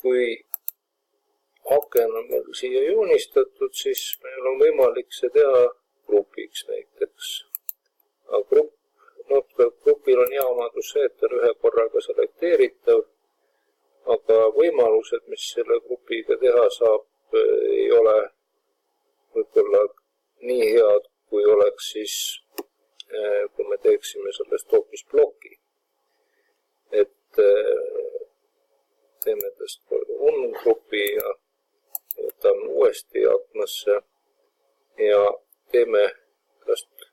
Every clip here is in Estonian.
kui aken on meil siia joonistatud, siis meil on võimalik see teha grupiks näiteks. Aga grupil on hea omadus see, et on ühe korraga selekteeritav, aga võimalused, mis selle grupiga teha saab, ei ole võib-olla nii head, kui oleks siis, kui me teeksime sellest hoopis ploki. Et teeme tast grupi ja võtame uuesti aknasse ja teeme tast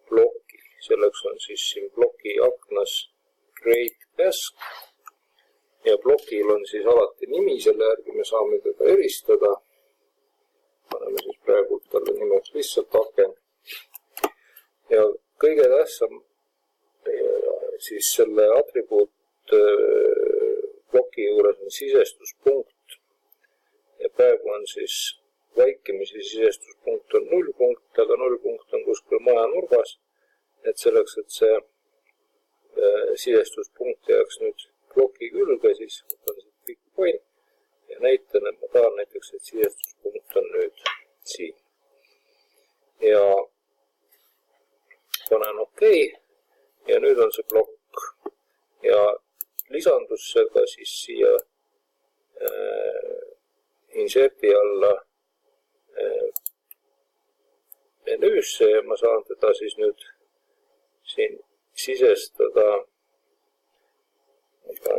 ploki. Selleks on siis siin ploki aknas create task ja plokil on siis alati nimi, selle järgi me saame teda eristada. Paneme siis praegu talle nimeks lihtsalt aken. Ja kõige tähtsam siis selle atribuut ploki juures on sisestuspunkt. Ja praegu on siis vaikimisi sisestuspunkt on 0 punkt, aga 0 punkt on kuskil maja nurgas. Et selleks, et see sisestuspunkt jääks nüüd ploki külge, siis võtan siit big point ja näitan, et ma tahan näiteks, et sisestuspunkt on nüüd siin. Ja panen OK ja nüüd on see plokk ja lisandus seda siis siia inserti alla menüüsse ja ma saan teda siis nüüd siin sisestada,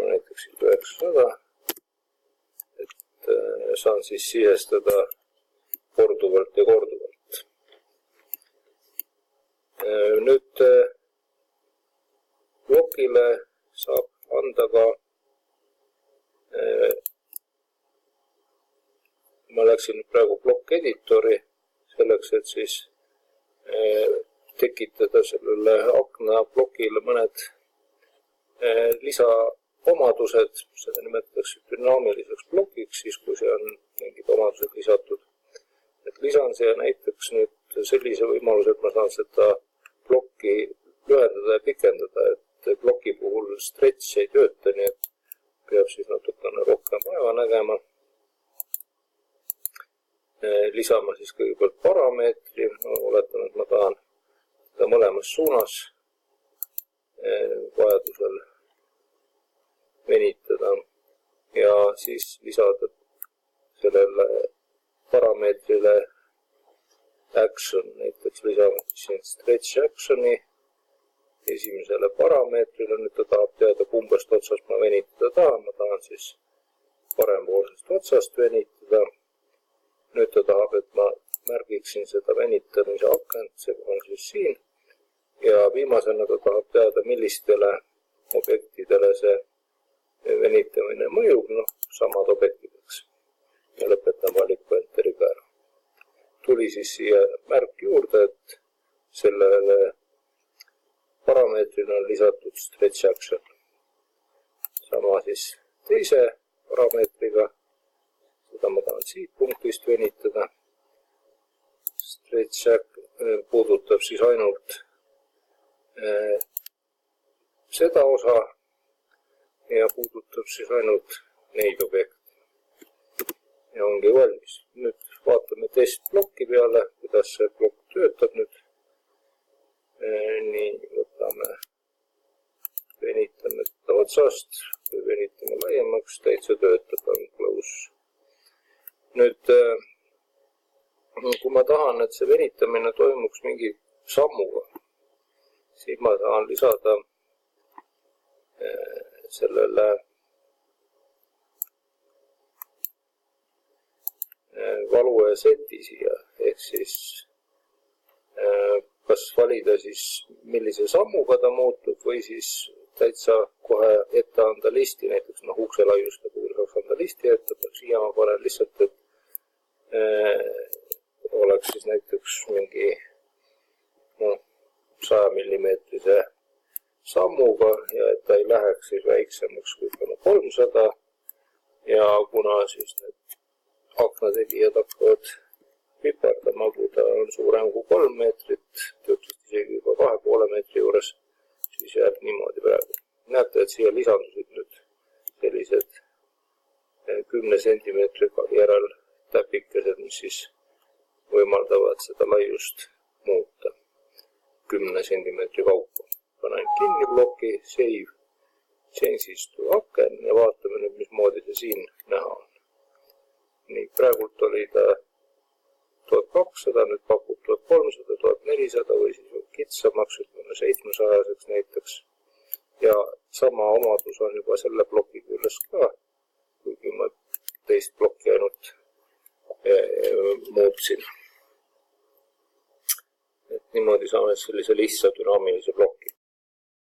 näiteks 900, et saan siis sisestada korduvalt ja korduvalt. Nüüd blokile saab anda ka, ma läksin praegu blokk editori selleks, et siis tekitada sellele akna blokile mõned lisaomadused, seda nimetatakse dünaamiliseks blokiks, siis kui see on mingid omadused lisatud. Et lisan siia näiteks nüüd sellise võimaluse, et ma saan seda blokki lühendada ja pikendada, et bloki puhul stretch ei tööta, nii et peab siis natukene rohkem vaeva nägema. Lisama siis kõigepealt parameetri, ma oletan, et ma tahan mõlemas suunas vajadusel venitada ja siis lisada sellele parameetrile action, näiteks lisame siin stretch actioni esimesele parameetrile, nüüd ta tahab teada, kumbast otsast ma venitada tahan, ma tahan siis parempoolsest otsast venitada. Nüüd ta tahab, et ma märgiksin seda venitamise akent, see on siis siin. Ja viimasena ta tahab teada, millistele objektidele see venitamine mõjub, samad objektideks. Ja lõpetan valiku enteriga ära. Tuli siis siia märk juurde, et sellele parameetrile on lisatud stretch action. Sama siis teise parameetriga. Seda ma tahan siit punktist venitada. Stretch puudutab siis ainult seda osa ja puudutab siis ainult neid objekte. Ja ongi valmis. Nüüd vaatame testblokki peale, kuidas see blokk töötab nüüd. Nii, võtame, venitame otsast või venitame laiemaks, täitsa töötab, on close. Nüüd, kui ma tahan, et see venitamine toimuks mingi sammuga, siis ma tahan lisada sellele value seti siia, ehk siis kas valida siis millise sammuga ta muutub või siis täitsa kohe ette anda listi, näiteks ukselaiuste puhul saaks anda listi ette, siia ma panen lihtsalt, et oleks siis näiteks mingi 100 millimeetrise sammuga ja et ta ei läheks siis väiksemaks kui 300 ja kuna siis need aknategijad hakkavad pipardama, kui ta on suurem kui 3 meetrit, töötust isegi juba 2,5 meetri juures, siis jääb niimoodi praegu. Näete, et siia lisandusid nüüd sellised 10 sentimeetri järel täpikesed, mis siis võimaldavad seda laiust muuta 10 sentimeetri kaupa. Panen kinni ploki, save, changes to aken ja vaatame nüüd, mismoodi see siin näha on. Nii, praegult oli ta 1200, nüüd pakub 1300, 1400 või siis kitsamaks, ütleme 700-seks näiteks. Ja sama omadus on juba selle ploki küljes ka, kuigi ma teist plokki ainult muutsin. Et niimoodi saame sellise lihtsa dünaamilise ploki.